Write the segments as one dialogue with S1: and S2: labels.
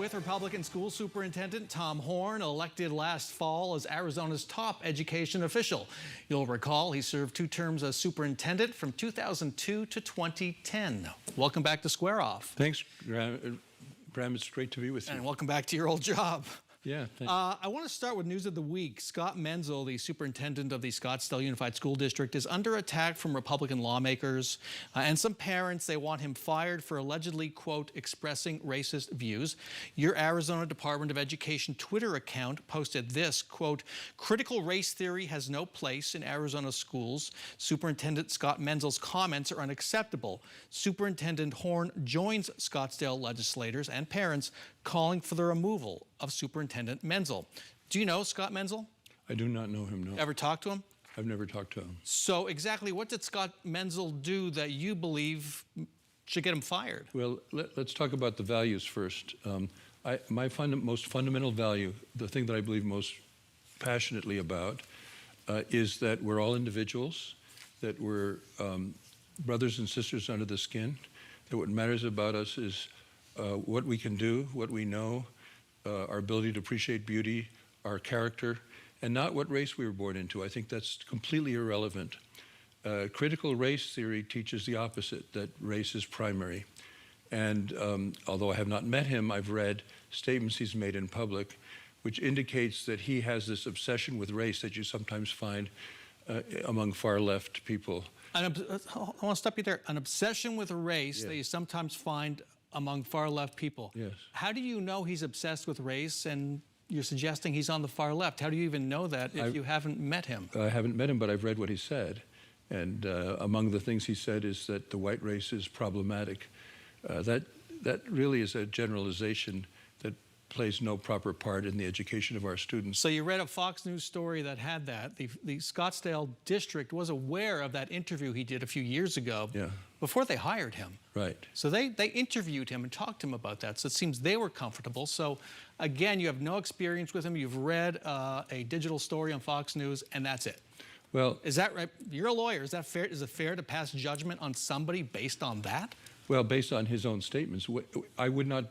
S1: With Republican School Superintendent Tom Horne, elected last fall as Arizona's top education official. You'll recall he served 2 terms as superintendent from 2002 to 2010. Welcome back to Square Off.
S2: Thanks, Graham. It's great to be with you.
S1: And welcome back to your old job.
S2: Yeah, thanks.
S1: I want to start with news of the week. Scott Menzel, the superintendent of the Scottsdale Unified School District, is under attack from Republican lawmakers and some parents. They want him fired for allegedly, quote, expressing racist views. Your Arizona Department of Education Twitter account posted this, quote, critical race theory has no place in Arizona schools. Superintendent Scott Menzel's comments are unacceptable. Superintendent Horne joins Scottsdale legislators and parents calling for the removal of Superintendent Menzel. Do you know Scott Menzel?
S2: I do not know him, no.
S1: Ever talked to him?
S2: I've never talked to him.
S1: So exactly what did Scott Menzel do that you believe should get him fired?
S2: Well, let's talk about the values first. My most fundamental value, the thing that I believe most passionately about, is that we're all individuals, that we're brothers and sisters under the skin, that what matters about us is what we can do, what we know, our ability to appreciate beauty, our character, and not what race we were born into. I think that's completely irrelevant. Critical race theory teaches the opposite, that race is primary. And although I have not met him, I've read statements he's made in public, which indicates that he has this obsession with race that you sometimes find among far-left people.
S1: I want to stop you there. An obsession with race that you sometimes find among far-left people.
S2: Yes.
S1: How do you know he's obsessed with race and you're suggesting he's on the far left? How do you even know that if you haven't met him?
S2: I haven't met him, but I've read what he said. And among the things he said is that the white race is problematic. That really is a generalization that plays no proper part in the education of our students.
S1: So you read a Fox News story that had that. The Scottsdale district was aware of that interview he did a few years ago before they hired him.
S2: Right.
S1: So they interviewed him and talked to him about that. So it seems they were comfortable. So again, you have no experience with him. You've read a digital story on Fox News and that's it.
S2: Well,
S1: is that right? You're a lawyer. Is that fair? Is it fair to pass judgment on somebody based on that?
S2: Well, based on his own statements. I would not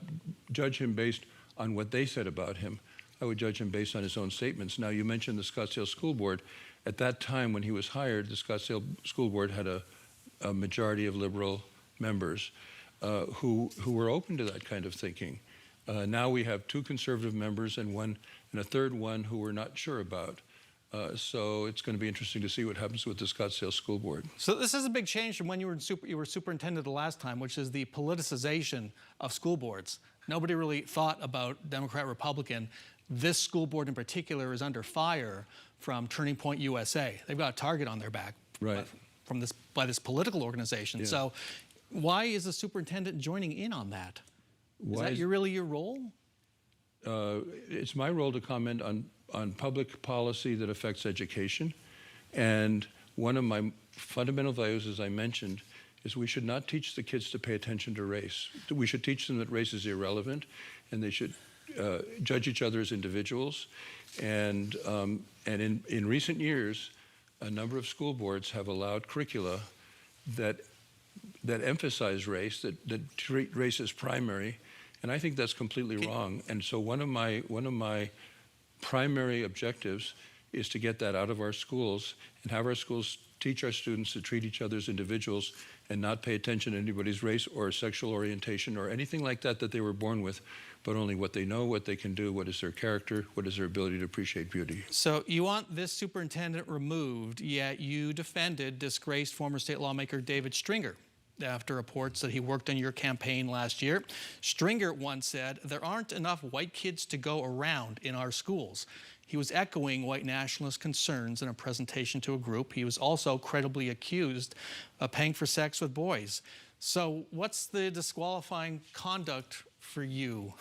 S2: judge him based on what they said about him. I would judge him based on his own statements. Now, you mentioned the Scottsdale School Board. At that time when he was hired, the Scottsdale School Board had a majority of liberal members who were open to that kind of thinking. Now we have 2 conservative members and a third one who we're not sure about. So it's going to be interesting to see what happens with the Scottsdale School Board.
S1: So this is a big change from when you were superintendent the last time, which is the politicization of school boards. Nobody really thought about Democrat, Republican. This school board in particular is under fire from Turning Point USA. They've got a target on their back by this political organization. Yeah. So why is the superintendent joining in on that? Is that really your role?
S2: It's my role to comment on public policy that affects education. And one of my fundamental values, as I mentioned, is we should not teach the kids to pay attention to race. We should teach them that race is irrelevant and they should judge each other as individuals. And in recent years, a number of school boards have allowed curricula that emphasize race, that treat race as primary. And I think that's completely wrong. And so one of my primary objectives is to get that out of our schools and have our schools teach our students to treat each other as individuals and not pay attention to anybody's race or sexual orientation or anything like that they were born with, but only what they know, what they can do, what is their character, what is their ability to appreciate beauty.
S1: So you want this superintendent removed, yet you defended disgraced former state lawmaker David Stringer after reports that he worked on your campaign last year. Stringer once said, there aren't enough white kids to go around in our schools. He was echoing white nationalist concerns in a presentation to a group. He was also credibly accused of paying for sex with boys. So what's the disqualifying conduct for you?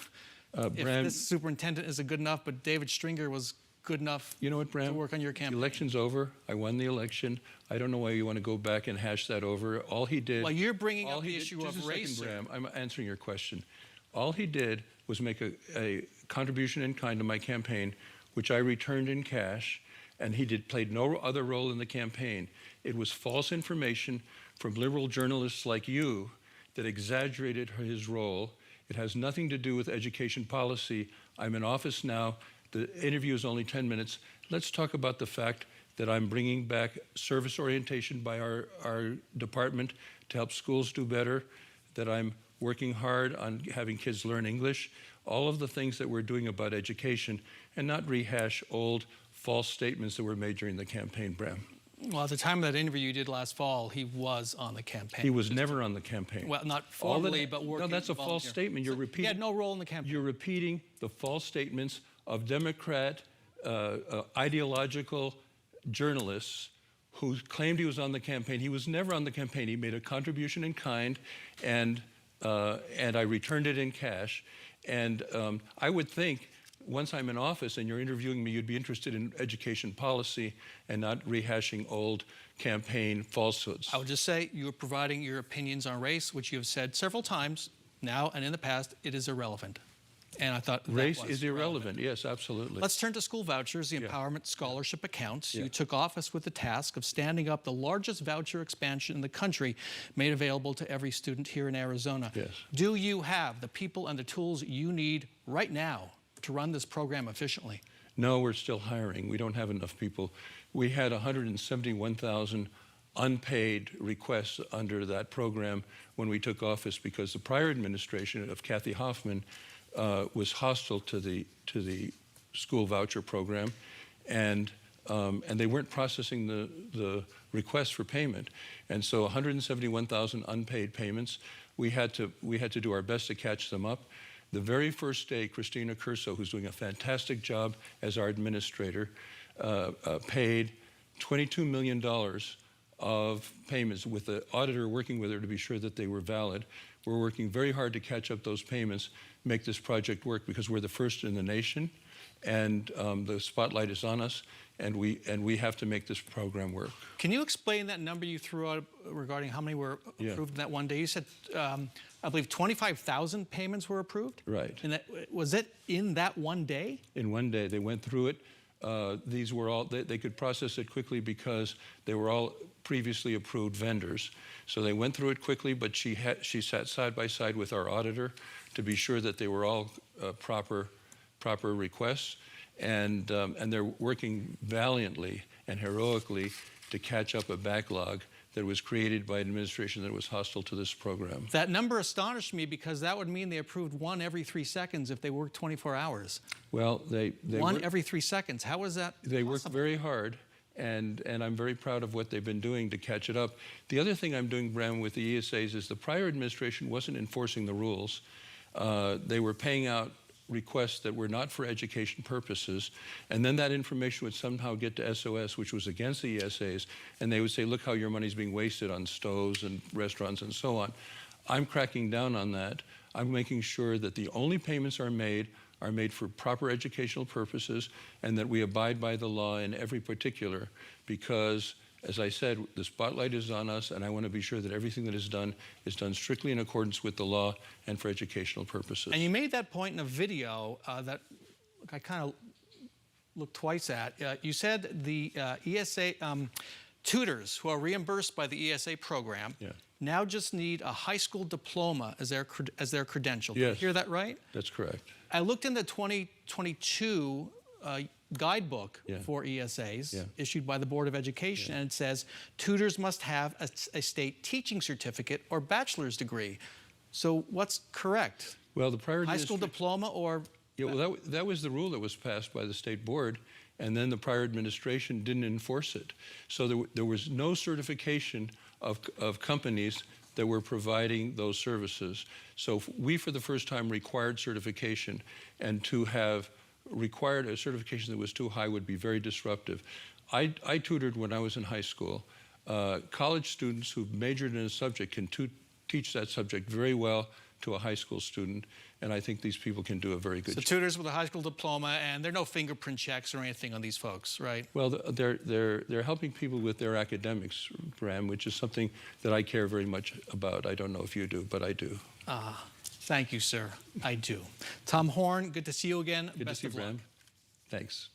S1: If this superintendent isn't good enough, but David Stringer was good enough to work on your campaign?
S2: The election's over. I won the election. I don't know why you want to go back and hash that over. All he did...
S1: Well, you're bringing up the issue of race.
S2: Bram, I'm answering your question. All he did was make a contribution in kind to my campaign, which I returned in cash, and he played no other role in the campaign. It was false information from liberal journalists like you that exaggerated his role It has nothing to do with education policy. I'm in office now. The interview is only 10 minutes. Let's talk about the fact that I'm bringing back service orientation by our department to help schools do better, that I'm working hard on having kids learn English, all of the things that we're doing about education, and not rehash old false statements that were made during the campaign, Bram.
S1: Well, at the time of that interview you did last fall, he was on the campaign.
S2: He was never on the campaign.
S1: Well, not formally, but working.
S2: No, that's a false statement. You're repeating.
S1: He had no role in the campaign.
S2: You're repeating the false statements of Democrat ideological journalists who claimed he was on the campaign. He was never on the campaign. He made a contribution in kind, and I returned it in cash. And I would think, once I'm in office and you're interviewing me, you'd be interested in education policy and not rehashing old campaign falsehoods.
S1: I would just say you are providing your opinions on race, which you have said several times now and in the past, it is irrelevant. And I thought
S2: race is irrelevant. Yes, absolutely.
S1: Let's turn to school vouchers, the empowerment scholarship accounts.
S2: Yeah.
S1: You took office with the task of standing up the largest voucher expansion in the country made available to every student here in Arizona.
S2: Yes.
S1: Do you have the people and the tools you need right now to run this program efficiently?
S2: No, we're still hiring. We don't have enough people. We had 171,000 unpaid requests under that program when we took office because the prior administration of Kathy Hoffman was hostile to the school voucher program, and they weren't processing the requests for payment, and so 171,000 unpaid payments. We had to do our best to catch them up. The very first day, Christina Curso, who's doing a fantastic job as our administrator, paid $22 million of payments with the auditor working with her to be sure that they were valid. We're working very hard to catch up those payments, make this project work, because we're the first in the nation, and the spotlight is on us, and we have to make this program work.
S1: Can you explain that number you threw out regarding how many were approved in that one day? You said, I believe 25,000 payments were approved?
S2: Right.
S1: And was it in that one day? In
S2: one day. They went through it. These were all, they could process it quickly because they were all previously approved vendors. So they went through it quickly, but she sat side by side with our auditor to be sure that they were all proper requests. And they're working valiantly and heroically to catch up a backlog that was created by an administration that was hostile to this program.
S1: That number astonished me because that would mean they approved one every 3 seconds if they worked 24 hours.
S2: Well, they
S1: one every 3 seconds. How is that
S2: They
S1: possible?
S2: work very hard, and I'm very proud of what they've been doing to catch it up. The other thing I'm doing, Bram, with the ESAs is the prior administration wasn't enforcing the rules. They were paying out requests that were not for education purposes, and then that information would somehow get to SOS, which was against the ESAs, and they would say, look how your money's being wasted on stoves and restaurants and so on. I'm cracking down on that. I'm making sure that the only payments are made for proper educational purposes, and that we abide by the law in every particular, because, as I said, the spotlight is on us, and I want to be sure that everything that is done strictly in accordance with the law and for educational purposes.
S1: And you made that point in a video that I kind of looked twice at. You said the ESA tutors who are reimbursed by the ESA program now just need a high school diploma as their credential. Did you hear that right?
S2: That's correct.
S1: I looked in the 2022 guidebook for ESAs issued by the Board of Education, and it says tutors must have a state teaching certificate or bachelor's degree. So what's correct?
S2: Well, the prior
S1: high school diploma or...
S2: Yeah, well, that was the rule that was passed by the state board, and then the prior administration didn't enforce it. So there was no certification of companies that were providing those services. So we, for the first time, required certification, and to have required a certification that was too high would be very disruptive. I tutored when I was in high school. College students who majored in a subject can teach that subject very well to a high school student, and I think these people can do a very good job.
S1: So tutors with a high school diploma, and there are no fingerprint checks or anything on these folks, right?
S2: Well, they're helping people with their academics, Bram, which is something that I care very much about. I don't know if you do, but I do.
S1: Thank you, sir. I do. Tom Horne, good to see you again.
S2: Good to see you, Bram. Thanks.